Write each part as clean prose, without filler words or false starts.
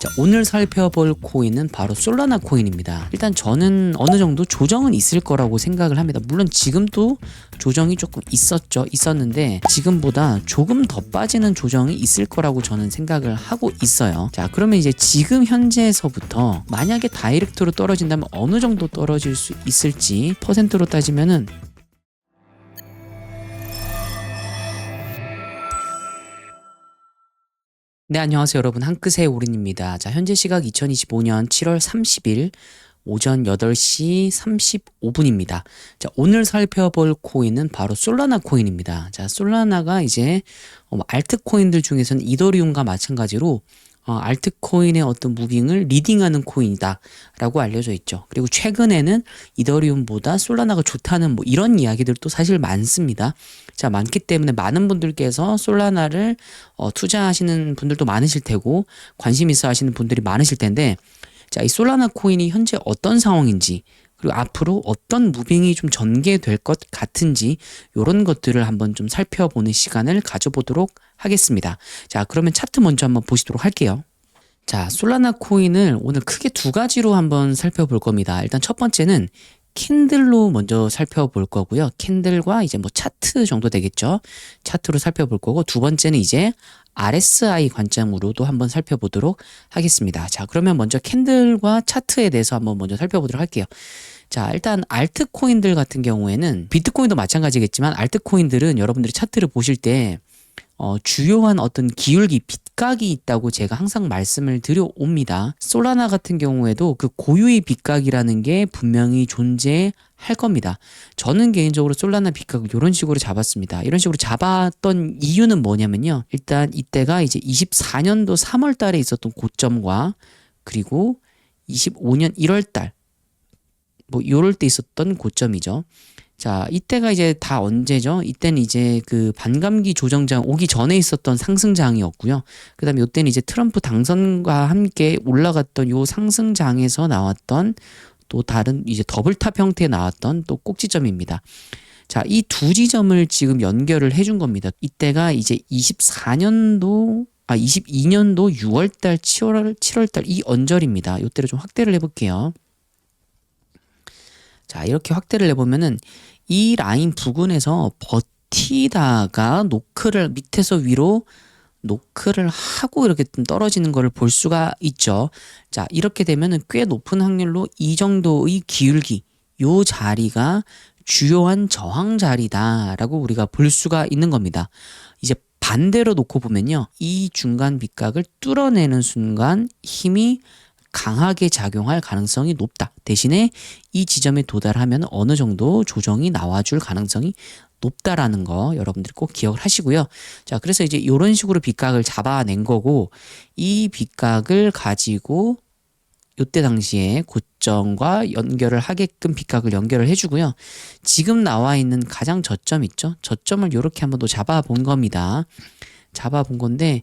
자, 오늘 살펴볼 코인은 바로 솔라나 코인입니다. 일단 저는 어느 정도 조정은 있을 거라고 생각을 합니다. 물론 지금도 조정이 조금 있었는데 지금보다 조금 더 빠지는 조정이 있을 거라고 저는 생각을 하고 있어요. 자, 그러면 이제 지금 현재에서부터 만약에 다이렉트로 떨어진다면 어느 정도 떨어질 수 있을지 퍼센트로 따지면은 네, 안녕하세요 여러분, 한끗의 오린입니다. 자, 현재 시각 2025년 7월 30일 오전 8시 35분입니다. 자, 오늘 살펴볼 코인은 바로 솔라나 코인입니다. 자, 솔라나가 이제 알트코인들 중에서는 이더리움과 마찬가지로 알트코인의 어떤 무빙을 리딩하는 코인이다 라고 알려져 있죠. 그리고 최근에는 이더리움보다 솔라나가 좋다는 뭐 이런 이야기들도 사실 많습니다. 자, 많기 때문에 많은 분들께서 솔라나를 투자하시는 분들도 많으실 테고 관심 있어 하시는 분들이 많으실 텐데, 자, 이 솔라나 코인이 현재 어떤 상황인지, 그리고 앞으로 어떤 무빙이 좀 전개될 것 같은지 이런 것들을 한번 좀 살펴보는 시간을 가져보도록 하겠습니다. 자, 그러면 차트 먼저 한번 보시도록 할게요. 자, 솔라나 코인을 오늘 크게 두 가지로 한번 살펴볼 겁니다. 일단 첫 번째는 캔들로 먼저 살펴볼 거고요. 캔들과 이제 뭐 차트 정도 되겠죠. 차트로 살펴볼 거고, 두 번째는 이제 RSI 관점으로도 한번 살펴보도록 하겠습니다. 자, 그러면 먼저 캔들과 차트에 대해서 한번 먼저 살펴보도록 할게요. 자, 일단 알트코인들 같은 경우에는 비트코인도 마찬가지겠지만 알트코인들은 여러분들이 차트를 보실 때 주요한 어떤 기울기, 빗각이 있다고 제가 항상 말씀을 드려옵니다. 솔라나 같은 경우에도 그 고유의 빗각이라는 게 분명히 존재할 겁니다. 저는 개인적으로 솔라나 빗각을 이런 식으로 잡았습니다. 이런 식으로 잡았던 이유는 뭐냐면요. 일단 이때가 이제 24년도 3월 달에 있었던 고점과 그리고 25년 1월 달 뭐 요럴 때 있었던 고점이죠. 자, 이때가 이제 다 언제죠? 이때는 이제 그 반감기 조정장 오기 전에 있었던 상승장이었고요. 그 다음에 이때는 이제 트럼프 당선과 함께 올라갔던 요 상승장에서 나왔던 또 다른 이제 더블탑 형태에 나왔던 또 꼭지점입니다. 자, 이 두 지점을 지금 연결을 해준 겁니다. 이때가 이제 22년도 6월달, 7월달 이 언저리입니다. 이때를 좀 확대를 해볼게요. 자, 이렇게 확대를 해보면은 이 라인 부근에서 버티다가 노크를 밑에서 위로 노크를 하고 이렇게 좀 떨어지는 것을 볼 수가 있죠. 자, 이렇게 되면은 꽤 높은 확률로 이 정도의 기울기, 요 자리가 주요한 저항 자리다라고 우리가 볼 수가 있는 겁니다. 이제 반대로 놓고 보면요, 이 중간 빗각을 뚫어내는 순간 힘이 강하게 작용할 가능성이 높다. 대신에 이 지점에 도달하면 어느 정도 조정이 나와줄 가능성이 높다라는 거 여러분들이 꼭 기억을 하시고요. 자, 그래서 이제 이런 식으로 빗각을 잡아낸 거고, 이 빗각을 가지고 이때 당시에 고점과 연결을 하게끔 빗각을 연결을 해주고요. 지금 나와 있는 가장 저점 있죠? 저점을 이렇게 한번 또 잡아본 겁니다. 잡아본 건데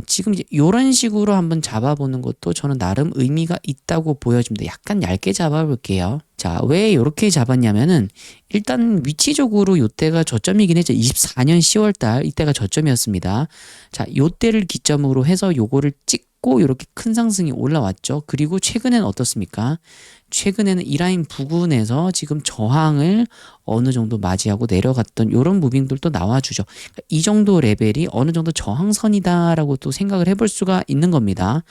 지금 이제 이런 식으로 한번 잡아보는 것도 저는 나름 의미가 있다고 보여집니다. 약간 얇게 잡아볼게요. 자, 왜 이렇게 잡았냐면은 일단 위치적으로 이때가 저점이긴 했죠. 24년 10월달 이때가 저점이었습니다. 자, 이때를 기점으로 해서 요거를 찍고 이렇게 큰 상승이 올라왔죠. 그리고 최근에는 어떻습니까? 최근에는 이 라인 부근에서 지금 저항을 어느 정도 맞이하고 내려갔던 이런 무빙들도 나와주죠. 그러니까 이 정도 레벨이 어느 정도 저항선이다라고 또 생각을 해볼 수가 있는 겁니다.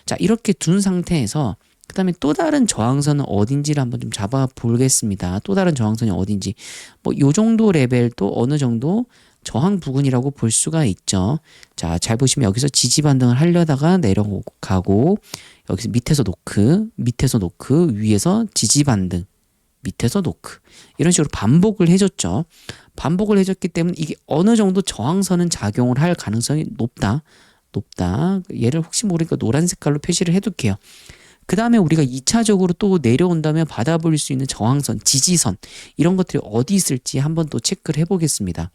자, 이렇게 둔 상태에서 그 다음에 또 다른 저항선은 어딘지를 한번 좀 잡아보겠습니다. 또 다른 저항선이 어딘지. 뭐 요 정도 레벨도 어느 정도 저항 부근이라고 볼 수가 있죠. 자, 잘 보시면 여기서 지지 반등을 하려다가 내려가고, 여기서 밑에서 노크, 위에서 지지 반등, 밑에서 노크. 이런 식으로 반복을 해줬죠. 반복을 해줬기 때문에 이게 어느 정도 저항선은 작용을 할 가능성이 높다. 얘를 혹시 모르니까 노란 색깔로 표시를 해둘게요. 그 다음에 우리가 2차적으로 또 내려온다면 받아볼 수 있는 저항선, 지지선 이런 것들이 어디 있을지 한번 또 체크를 해보겠습니다.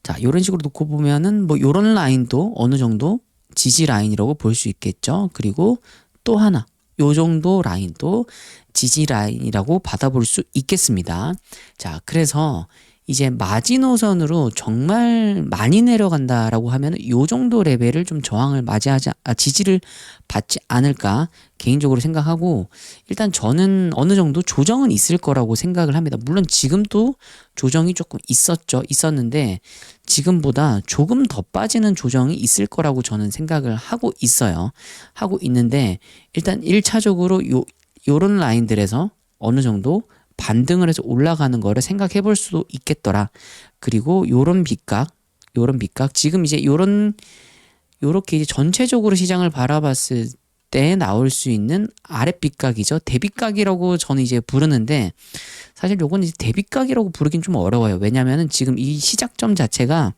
자, 이런 식으로 놓고 보면은 뭐 이런 라인도 어느 정도 지지 라인이라고 볼 수 있겠죠. 그리고 또 하나, 요 정도 라인도 지지 라인이라고 받아볼 수 있겠습니다. 자, 그래서 이제 마지노선으로 정말 많이 내려간다라고 하면 요 정도 레벨을 좀 저항을 지지를 받지 않을까 개인적으로 생각하고, 일단 저는 어느 정도 조정은 있을 거라고 생각을 합니다. 물론 지금도 조정이 조금 있었는데 지금보다 조금 더 빠지는 조정이 있을 거라고 저는 생각을 하고 있어요. 하고 있는데 일단 1차적으로 요런 라인들에서 어느 정도 반등을 해서 올라가는 거를 생각해 볼 수도 있겠더라. 그리고 요런 빗각 지금 이제 요렇게 이제 전체적으로 시장을 바라봤을 때 나올 수 있는 아랫빗각이죠. 대빗각이라고 저는 이제 부르는데 사실 요건 이제 대빗각이라고 부르긴 좀 어려워요. 왜냐면은 지금 이 시작점 자체가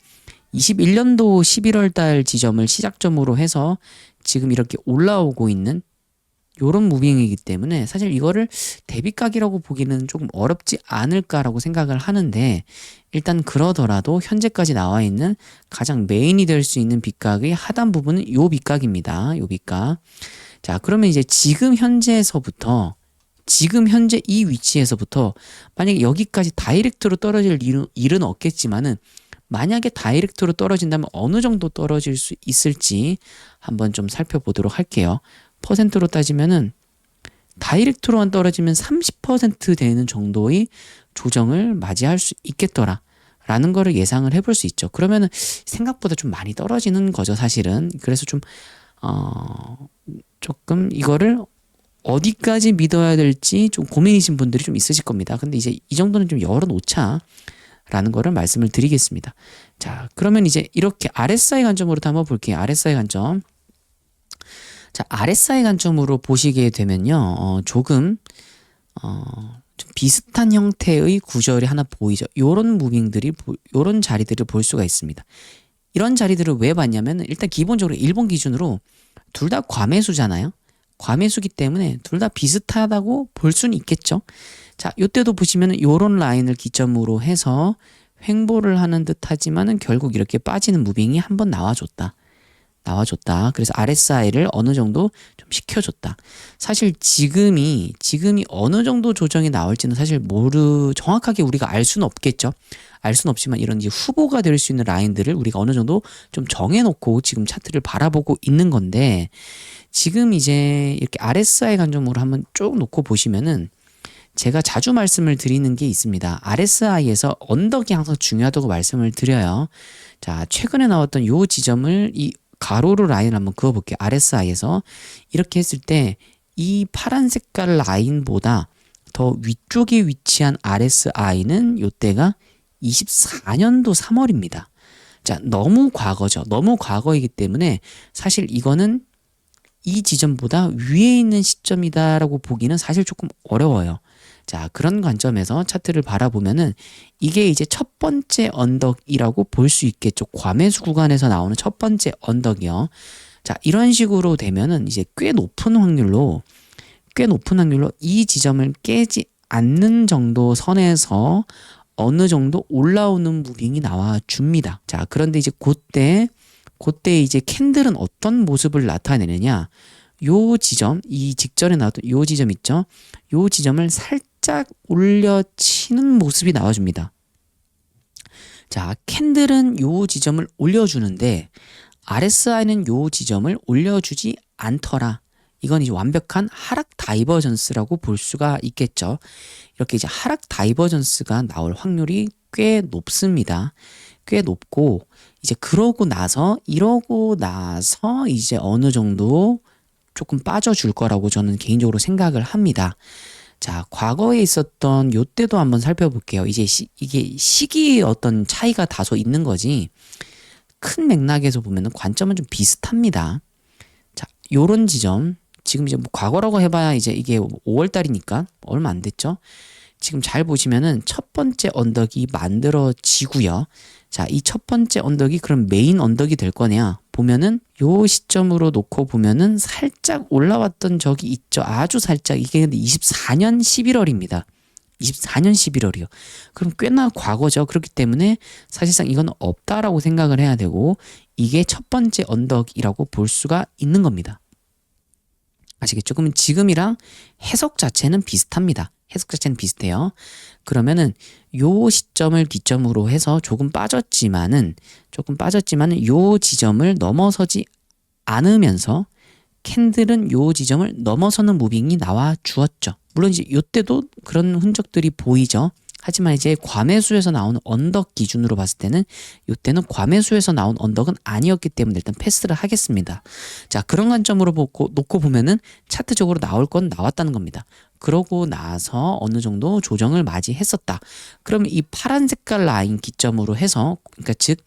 21년도 11월 달 지점을 시작점으로 해서 지금 이렇게 올라오고 있는 요런 무빙이기 때문에 사실 이거를 대빗각이라고 보기는 조금 어렵지 않을까라고 생각을 하는데, 일단 그러더라도 현재까지 나와 있는 가장 메인이 될 수 있는 빗각의 하단 부분은 요 빗각입니다. 요 빗각. 자, 그러면 이제 지금 현재 이 위치에서부터 만약에 여기까지 다이렉트로 떨어질 일은 없겠지만은, 만약에 다이렉트로 떨어진다면 어느 정도 떨어질 수 있을지 한번 좀 살펴보도록 할게요. 퍼센트로 따지면은 다이렉트로만 떨어지면 30% 되는 정도의 조정을 맞이할 수 있겠더라 라는 거를 예상을 해볼 수 있죠. 그러면은 생각보다 좀 많이 떨어지는 거죠, 사실은. 그래서 조금 이거를 어디까지 믿어야 될지 좀 고민이신 분들이 좀 있으실 겁니다. 근데 이제 이 정도는 좀 열어놓자 라는 거를 말씀을 드리겠습니다. 자, 그러면 이제 이렇게 RSI 관점으로 한번 볼게요. RSI 관점. 자, RSI 관점으로 보시게 되면요, 조금 좀 비슷한 형태의 구절이 하나 보이죠. 요런 요런 자리들을 볼 수가 있습니다. 이런 자리들을 왜 봤냐면, 일단 기본적으로 일본 기준으로 둘 다 과매수잖아요. 과매수기 때문에 둘 다 비슷하다고 볼 수는 있겠죠. 자, 요때도 보시면은 요런 라인을 기점으로 해서 횡보를 하는 듯 하지만은 결국 이렇게 빠지는 무빙이 한번 나와줬다. 그래서 RSI를 어느 정도 좀 시켜줬다. 사실 지금이 어느 정도 조정이 나올지는 사실 정확하게 우리가 알 수는 없겠죠. 알 수는 없지만 이런 이제 후보가 될 수 있는 라인들을 우리가 어느 정도 좀 정해놓고 지금 차트를 바라보고 있는 건데, 지금 이제 이렇게 RSI 관점으로 한번 쭉 놓고 보시면은 제가 자주 말씀을 드리는 게 있습니다. RSI에서 언덕이 항상 중요하다고 말씀을 드려요. 자, 최근에 나왔던 요 지점을 이 가로로 라인을 한번 그어볼게요. RSI에서 이렇게 했을 때 이 파란 색깔 라인보다 더 위쪽에 위치한 RSI는 요때가 24년도 3월입니다. 자, 너무 과거죠. 너무 과거이기 때문에 사실 이거는 이 지점보다 위에 있는 시점이다라고 보기는 사실 조금 어려워요. 자, 그런 관점에서 차트를 바라보면은 이게 이제 첫 번째 언덕이라고 볼 수 있겠죠. 과매수 구간에서 나오는 첫 번째 언덕이요. 자, 이런 식으로 되면은 이제 꽤 높은 확률로 이 지점을 깨지 않는 정도 선에서 어느 정도 올라오는 무빙이 나와 줍니다. 자, 그런데 이제 그때 이제 캔들은 어떤 모습을 나타내느냐? 요 지점, 이 직전에 나왔던 요 지점 있죠? 요 지점을 살짝 올려치는 모습이 나와줍니다. 자, 캔들은 요 지점을 올려주는데 RSI는 요 지점을 올려주지 않더라. 이건 이제 완벽한 하락 다이버전스라고 볼 수가 있겠죠. 이렇게 이제 하락 다이버전스가 나올 확률이 꽤 높습니다. 꽤 높고, 이제 이러고 나서 이제 어느 정도 조금 빠져줄 거라고 저는 개인적으로 생각을 합니다. 자, 과거에 있었던 요때도 한번 살펴볼게요. 이제 이게 시기의 어떤 차이가 다소 있는 거지, 큰 맥락에서 보면은 관점은 좀 비슷합니다. 자, 요런 지점, 지금 이제 뭐 과거라고 해봐야 이제 이게 5월달이니까 얼마 안 됐죠? 지금 잘 보시면은 첫 번째 언덕이 만들어지고요. 자, 이 첫 번째 언덕이 그럼 메인 언덕이 될 거냐 보면은 요 시점으로 놓고 보면은 살짝 올라왔던 적이 있죠. 아주 살짝. 이게 근데 24년 11월입니다. 24년 11월이요. 그럼 꽤나 과거죠. 그렇기 때문에 사실상 이건 없다라고 생각을 해야 되고, 이게 첫 번째 언덕이라고 볼 수가 있는 겁니다. 아시겠죠? 그러면 지금이랑 해석 자체는 비슷합니다. 해석 자체는 비슷해요. 그러면은 요 시점을 기점으로 해서 조금 빠졌지만은 요 지점을 넘어서지 않으면서 캔들은 요 지점을 넘어서는 무빙이 나와 주었죠. 물론 이제 요때도 그런 흔적들이 보이죠. 하지만 이제 과매수에서 나온 언덕 기준으로 봤을 때는 요때는 과매수에서 나온 언덕은 아니었기 때문에 일단 패스를 하겠습니다. 자, 그런 관점으로 놓고 보면은 차트적으로 나올 건 나왔다는 겁니다. 그러고 나서 어느 정도 조정을 맞이했었다. 그러면 이 파란 색깔 라인 기점으로 해서, 그러니까 즉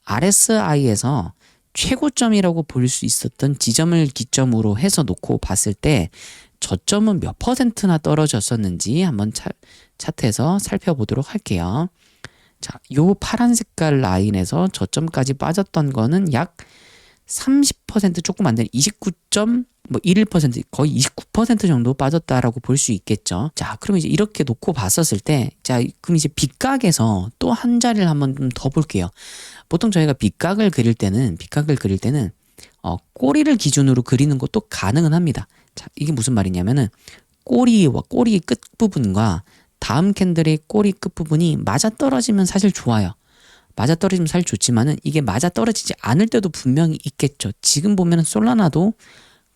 RSI에서 최고점이라고 볼 수 있었던 지점을 기점으로 해서 놓고 봤을 때 저점은 몇 퍼센트나 떨어졌었는지 한번 차트에서 살펴보도록 할게요. 자, 요 파란 색깔 라인에서 저점까지 빠졌던 거는 약 30% 조금 안 되는 29.11% 거의 29% 정도 빠졌다라고 볼 수 있겠죠. 자, 그럼 이제 이렇게 놓고 봤었을 때, 자, 그럼 이제 빗각에서 또 한 자리를 한번 좀 더 볼게요. 보통 저희가 빗각을 그릴 때는 꼬리를 기준으로 그리는 것도 가능은 합니다. 자, 이게 무슨 말이냐면은 꼬리 끝부분과 다음 캔들의 꼬리 끝부분이 맞아떨어지면 사실 좋아요. 맞아떨어지면 사실 좋지만은 이게 맞아떨어지지 않을 때도 분명히 있겠죠. 지금 보면은 솔라나도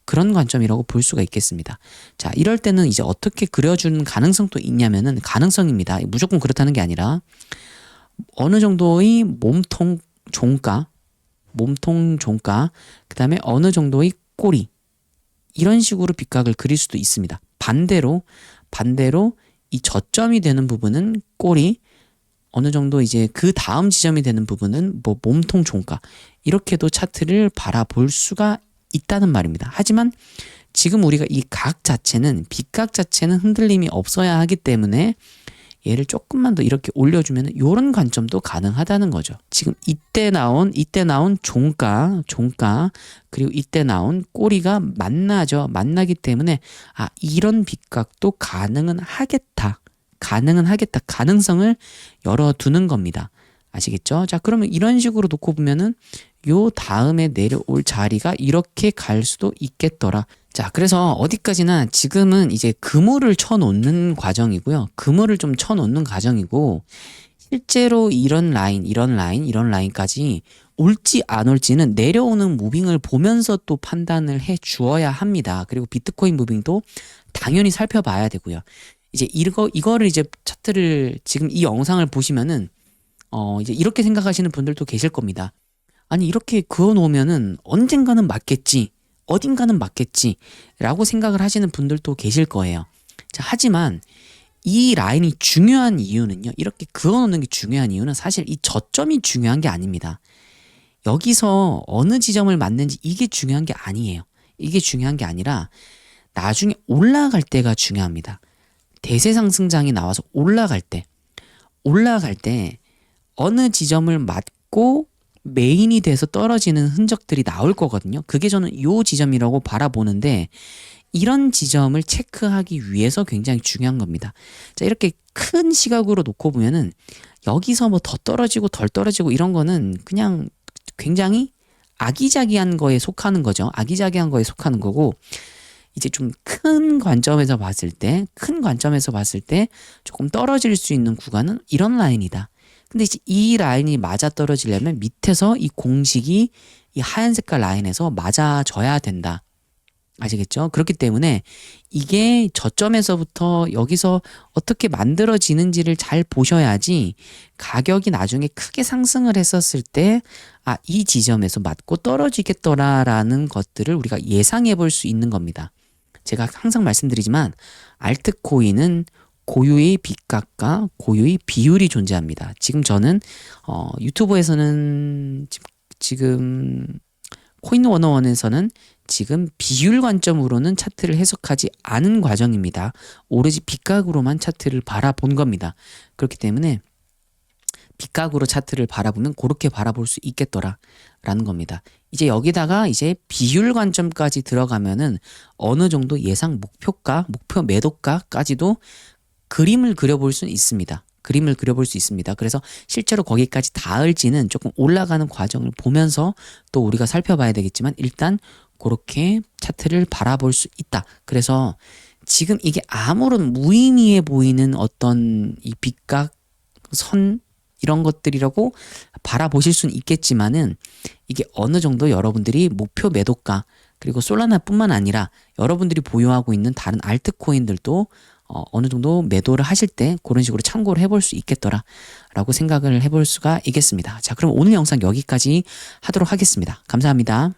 그런 관점이라고 볼 수가 있겠습니다. 자, 이럴 때는 이제 어떻게 그려주는 가능성도 있냐면은 가능성입니다. 무조건 그렇다는 게 아니라 어느 정도의 몸통 종가, 그 다음에 어느 정도의 꼬리, 이런 식으로 빗각을 그릴 수도 있습니다. 반대로 이 저점이 되는 부분은 꼬리, 어느 정도 이제 그 다음 지점이 되는 부분은 뭐 몸통 종가, 이렇게도 차트를 바라볼 수가 있다는 말입니다. 하지만 지금 우리가 이 각 자체는, 빗각 자체는 흔들림이 없어야 하기 때문에 얘를 조금만 더 이렇게 올려주면 이런 관점도 가능하다는 거죠. 지금 이때 나온 종가, 그리고 이때 나온 꼬리가 만나기 때문에 이런 빗각도 가능은 하겠다. 가능성을 열어두는 겁니다. 아시겠죠? 자, 그러면 이런 식으로 놓고 보면은 요 다음에 내려올 자리가 이렇게 갈 수도 있겠더라. 자, 그래서 어디까지나 지금은 이제 그물을 쳐놓는 과정이고요. 그물을 좀 쳐놓는 과정이고, 실제로 이런 라인까지 올지 안 올지는 내려오는 무빙을 보면서 또 판단을 해 주어야 합니다. 그리고 비트코인 무빙도 당연히 살펴봐야 되고요. 이제 이거를 이제 차트를 지금 이 영상을 보시면은 이제 이렇게 생각하시는 분들도 계실 겁니다. 아니, 이렇게 그어 놓으면은 언젠가는 맞겠지, 어딘가는 맞겠지 라고 생각을 하시는 분들도 계실 거예요. 자, 하지만 이 라인이 중요한 이유는요, 이렇게 그어 놓는 게 중요한 이유는 사실 이 저점이 중요한 게 아닙니다. 여기서 어느 지점을 맞는지 이게 중요한 게 아니에요. 이게 중요한 게 아니라 나중에 올라갈 때가 중요합니다. 대세 상승장이 나와서 올라갈 때 어느 지점을 맞고 메인이 돼서 떨어지는 흔적들이 나올 거거든요. 그게 저는 요 지점이라고 바라보는데, 이런 지점을 체크하기 위해서 굉장히 중요한 겁니다. 자, 이렇게 큰 시각으로 놓고 보면은 여기서 뭐 더 떨어지고 덜 떨어지고 이런 거는 그냥 굉장히 아기자기한 거에 속하는 거죠. 아기자기한 거에 속하는 거고, 이제 좀 큰 관점에서 봤을 때 조금 떨어질 수 있는 구간은 이런 라인이다. 근데 이제 이 라인이 맞아 떨어지려면 밑에서 이 공식이 이 하얀 색깔 라인에서 맞아져야 된다. 아시겠죠? 그렇기 때문에 이게 저점에서부터 여기서 어떻게 만들어지는지를 잘 보셔야지 가격이 나중에 크게 상승을 했었을 때 이 지점에서 맞고 떨어지겠더라라는 것들을 우리가 예상해 볼 수 있는 겁니다. 제가 항상 말씀드리지만 알트코인은 고유의 빗각과 고유의 비율이 존재합니다. 지금 저는 유튜브에서는 지금 코인101에서는 지금 비율 관점으로는 차트를 해석하지 않은 과정입니다. 오로지 빗각으로만 차트를 바라본 겁니다. 그렇기 때문에 빗각으로 차트를 바라보면 그렇게 바라볼 수 있겠더라라는 겁니다. 이제 여기다가 이제 비율 관점까지 들어가면은 어느 정도 예상 목표 매도가까지도 그림을 그려볼 수 있습니다. 그래서 실제로 거기까지 닿을지는 조금 올라가는 과정을 보면서 또 우리가 살펴봐야 되겠지만, 일단 그렇게 차트를 바라볼 수 있다. 그래서 지금 이게 아무런 무의미해 보이는 어떤 이 빗각 선 이런 것들이라고 바라보실 수는 있겠지만은 이게 어느 정도 여러분들이 목표 매도가 그리고 솔라나뿐만 아니라 여러분들이 보유하고 있는 다른 알트코인들도 어느 정도 매도를 하실 때 그런 식으로 참고를 해볼 수 있겠더라라고 생각을 해볼 수가 있겠습니다. 자, 그럼 오늘 영상 여기까지 하도록 하겠습니다. 감사합니다.